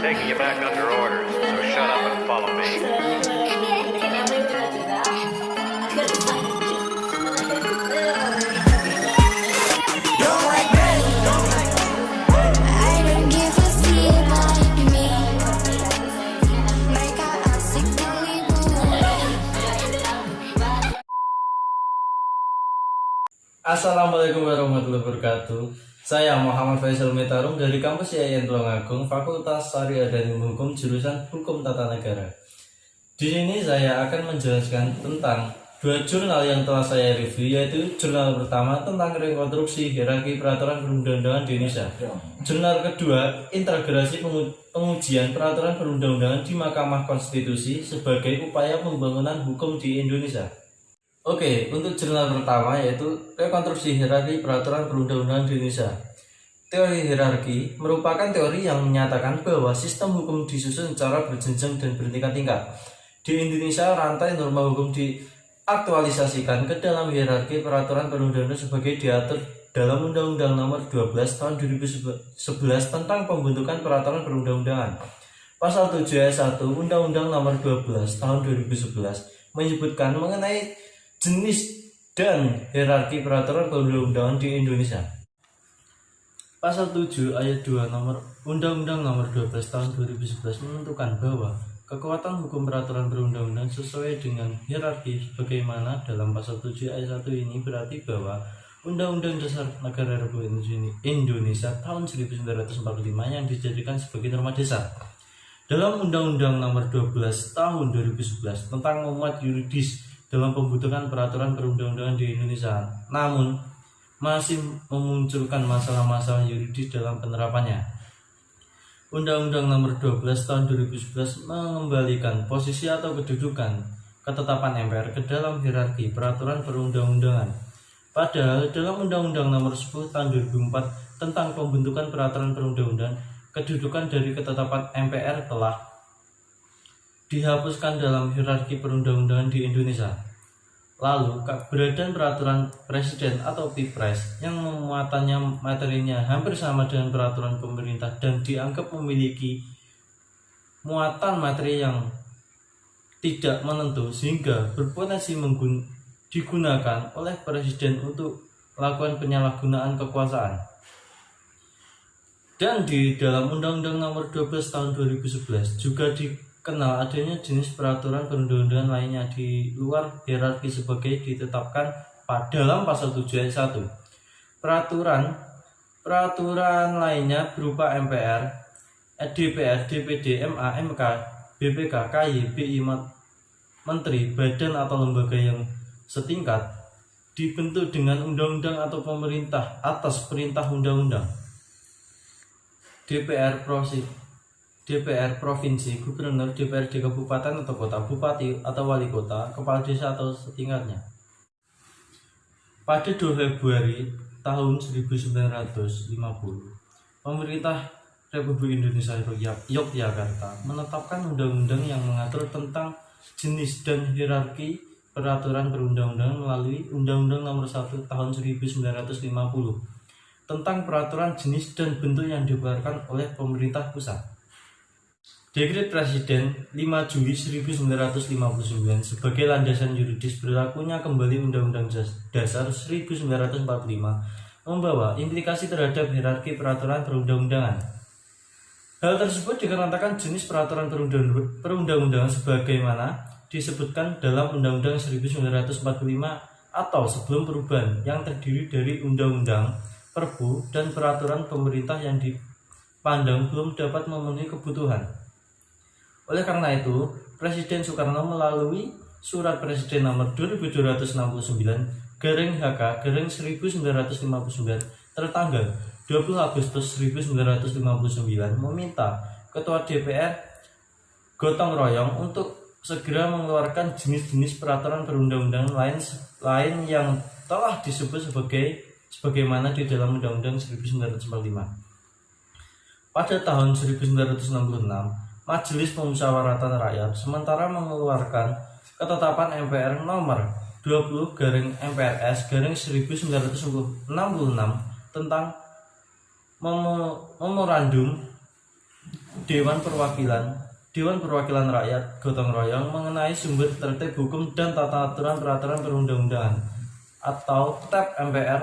taking you back under orders, so shut up and follow me. I don't give a shit about me. Mereka asik melibur. Assalamualaikum warahmatullahi wabarakatuh. Saya Muhammad Faisal Metarum dari kampus IAIN Tulungagung, Fakultas Syariah dan Ilmu Hukum, jurusan Hukum Tata Negara. Di sini saya akan menjelaskan tentang dua jurnal yang telah saya review, yaitu jurnal pertama tentang rekonstruksi hierarki peraturan perundang-undangan di Indonesia. Jurnal kedua, integrasi pengujian peraturan perundang-undangan di Mahkamah Konstitusi sebagai upaya pembangunan hukum di Indonesia. Oke, untuk jurnal pertama yaitu rekonstruksi hierarki peraturan perundang-undangan di Indonesia. Teori hierarki merupakan teori yang menyatakan bahwa sistem hukum disusun secara berjenjang dan bertingkat-tingkat. Di Indonesia, rantai norma hukum diaktualisasikan ke dalam hierarki peraturan perundang-undangan sebagai diatur dalam Undang-Undang Nomor 12 Tahun 2011 tentang pembentukan peraturan perundang-undangan. Pasal 7 ayat 1 Undang-Undang Nomor 12 Tahun 2011 menyebutkan mengenai jenis dan hierarki peraturan perundang-undangan di Indonesia. Pasal 7 ayat 2 nomor Undang-Undang Nomor 12 Tahun 2011 menentukan bahwa kekuatan hukum peraturan perundang-undangan sesuai dengan hierarki sebagaimana dalam pasal 7 ayat 1 ini berarti bahwa Undang-Undang Dasar Negara Republik Indonesia tahun 1945 yang dijadikan sebagai norma dasar. Dalam Undang-Undang Nomor 12 Tahun 2011 tentang memuat yuridis dalam pembentukan peraturan perundang-undangan di Indonesia, namun masih memunculkan masalah-masalah yuridis dalam penerapannya. Undang-Undang Nomor 12 Tahun 2011 mengembalikan posisi atau kedudukan ketetapan MPR ke dalam hierarki peraturan perundang-undangan. Padahal dalam Undang-Undang Nomor 10 Tahun 2004 tentang pembentukan peraturan perundang-undangan, kedudukan dari ketetapan MPR telah dihapuskan dalam hierarki perundang-undangan di Indonesia. Lalu, keberadaan peraturan presiden atau Pilpres yang memuatannya materinya hampir sama dengan peraturan pemerintah dan dianggap memiliki muatan materi yang tidak menentu sehingga berpotensi digunakan oleh presiden untuk melakukan penyalahgunaan kekuasaan. Dan di dalam Undang-Undang Nomor 12 Tahun 2011 juga dikenal adanya jenis peraturan perundang-undangan lainnya di luar hierarki sebagai ditetapkan dalam pasal 7 ayat 1. Peraturan lainnya berupa MPR, DPR, DPD, MA, MK, BPK, KY, BI, Menteri, badan atau lembaga yang setingkat dibentuk dengan undang-undang atau pemerintah atas perintah undang-undang. DPR Provinsi, Gubernur, DPRD Kabupaten atau Kota, Bupati atau Wali Kota, Kepala Desa atau setingkatnya. Pada 2 Februari tahun 1950, pemerintah Republik Indonesia Yogyakarta menetapkan undang-undang yang mengatur tentang jenis dan hierarki peraturan perundang-undangan melalui Undang-Undang Nomor 1 Tahun 1950 tentang peraturan jenis dan bentuk yang dikeluarkan oleh pemerintah pusat. Dekret Presiden 5 Juli 1959 sebagai landasan yuridis berlakunya kembali Undang-Undang Dasar 1945 membawa implikasi terhadap hierarki peraturan perundang-undangan. Hal tersebut dikarenakan jenis peraturan perundang-undangan sebagaimana disebutkan dalam Undang-Undang 1945 atau sebelum perubahan yang terdiri dari undang-undang, perbu, dan peraturan pemerintah yang dipandang belum dapat memenuhi kebutuhan. Oleh karena itu, Presiden Soekarno melalui Surat Presiden Nomor 2269/HK/1959 tertanggal 20 Agustus 1959 meminta Ketua DPR gotong royong untuk segera mengeluarkan jenis-jenis peraturan perundang-undangan lain yang telah disebut sebagaimana di dalam Undang-Undang 1945. Pada tahun 1966, Majelis Pemusyawaratan Rakyat sementara mengeluarkan ketetapan MPR nomor 20/MPRS/1966 tentang memorandum Dewan Perwakilan Rakyat gotong royong mengenai sumber tertib hukum dan tata aturan peraturan perundang-undangan atau TAP MPR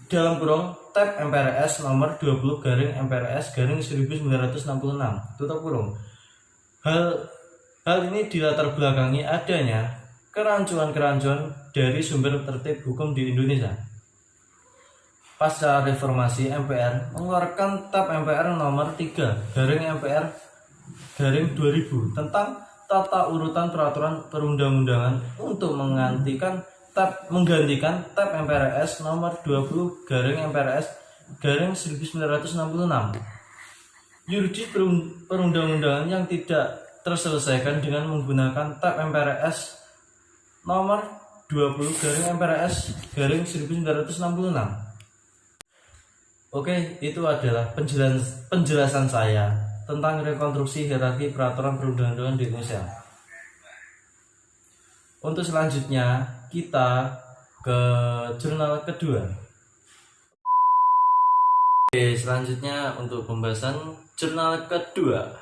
dalam kurung TAP MPRS nomor 20 garing MPRS garing 1966 tutup kurung. Hal ini dilatar belakangi adanya kerancuan-kerancuan dari sumber tertib hukum di Indonesia. Pasca reformasi, MPR mengeluarkan TAP MPR nomor 3 garing MPR garing 2000 tentang tata urutan peraturan perundang-undangan untuk menggantikan TAP MPRS nomor 20 garing MPRS garing 1966. Yuridis perundang-undangan yang tidak terselesaikan dengan menggunakan TAP MPRS nomor 20 garing MPRS garing 1966. Oke, itu adalah penjelasan saya tentang rekonstruksi hierarki peraturan perundang-undangan di Indonesia. Untuk selanjutnya kita ke jurnal kedua. Oke, selanjutnya untuk pembahasan jurnal kedua,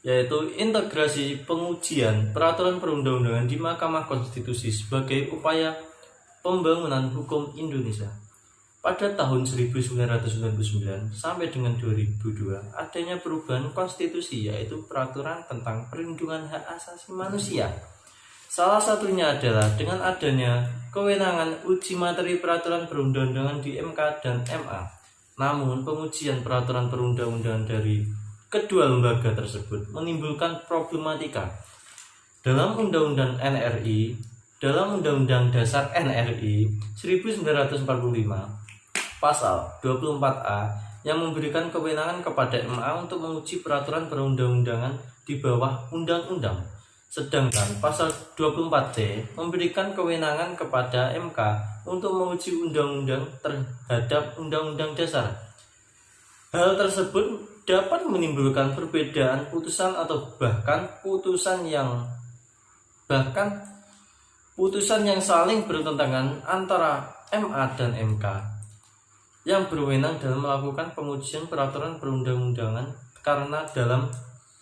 yaitu integrasi pengujian peraturan perundang-undangan di Mahkamah Konstitusi sebagai upaya pembangunan hukum Indonesia. Pada tahun 1999 sampai dengan 2002 adanya perubahan konstitusi, yaitu peraturan tentang perlindungan hak asasi manusia. Salah satunya adalah dengan adanya kewenangan uji materi peraturan perundang-undangan di MK dan MA. Namun pengujian peraturan perundang-undangan dari kedua lembaga tersebut menimbulkan problematika. Dalam Undang-Undang NRI, dalam Undang-Undang Dasar NRI 1945 Pasal 24A yang memberikan kewenangan kepada MA untuk menguji peraturan perundang-undangan di bawah undang-undang. Sedangkan pasal 24C memberikan kewenangan kepada MK untuk menguji undang-undang terhadap undang-undang dasar. Hal tersebut dapat menimbulkan perbedaan putusan atau bahkan putusan yang saling bertentangan antara MA dan MK yang berwenang dalam melakukan pengujian peraturan perundang-undangan, karena dalam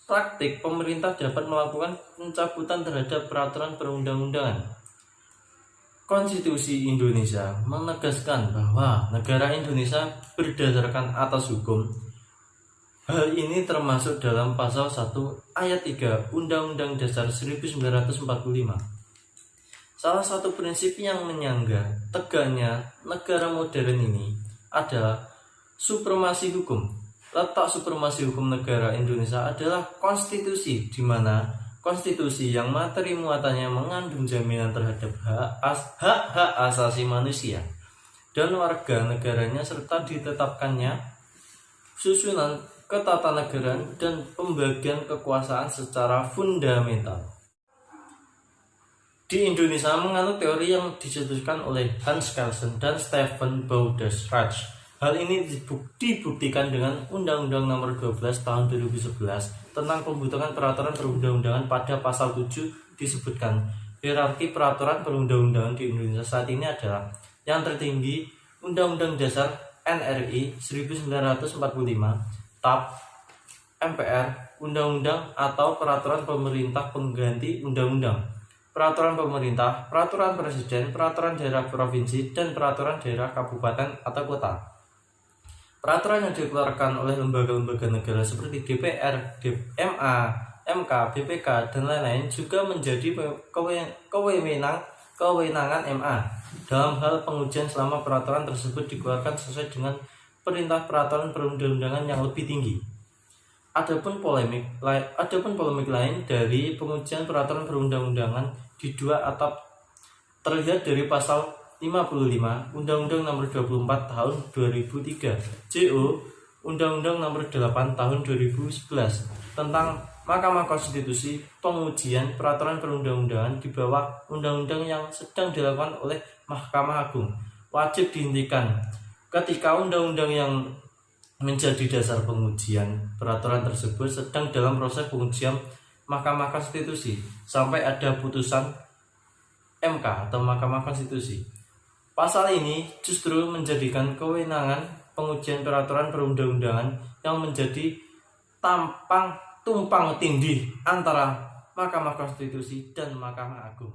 praktik pemerintah dapat melakukan pencabutan terhadap peraturan perundang-undangan. Konstitusi Indonesia menegaskan bahwa negara Indonesia berdasarkan atas hukum. Hal ini termasuk dalam pasal 1 ayat 3 Undang-Undang Dasar 1945. Salah satu prinsip yang menyangga tegaknya negara modern ini adalah supremasi hukum. Letak supremasi hukum negara Indonesia adalah konstitusi, di mana konstitusi yang materi muatannya mengandung jaminan terhadap hak-hak asasi manusia dan warga negaranya, serta ditetapkannya susunan ketatanegaraan dan pembagian kekuasaan secara fundamental. Di Indonesia menganut teori yang dicetuskan oleh Hans Kelsen dan Stephen Baudersreich. Hal ini dibuktikan dengan Undang-Undang Nomor 12 Tahun 2011 tentang pembentukan peraturan perundang-undangan. Pada pasal 7 disebutkan hierarki peraturan perundang-undangan di Indonesia saat ini adalah yang tertinggi Undang-Undang Dasar NRI 1945, TAP MPR, Undang-Undang atau Peraturan Pemerintah Pengganti Undang-Undang, Peraturan Pemerintah, Peraturan Presiden, Peraturan Daerah Provinsi, dan Peraturan Daerah Kabupaten atau Kota. Peraturan yang dikeluarkan oleh lembaga-lembaga negara seperti DPR, MA, MK, BPK, dan lain-lain juga menjadi kewenangan MA dalam hal pengujian selama peraturan tersebut dikeluarkan sesuai dengan perintah peraturan perundang-undangan yang lebih tinggi. Adapun polemik lain dari pengujian peraturan perundang-undangan di dua atap terlihat dari pasal 55 Undang-Undang Nomor 24 Tahun 2003 JO Undang-Undang Nomor 8 Tahun 2011 tentang Mahkamah Konstitusi. Pengujian peraturan perundang-undangan di bawah undang-undang yang sedang dilakukan oleh Mahkamah Agung wajib dihentikan ketika undang-undang yang menjadi dasar pengujian peraturan tersebut sedang dalam proses pengujian Mahkamah Konstitusi sampai ada putusan MK atau Mahkamah Konstitusi. Pasal ini justru menjadikan kewenangan pengujian peraturan perundang-undangan yang menjadi tampang tumpang tindih antara Mahkamah Konstitusi dan Mahkamah Agung.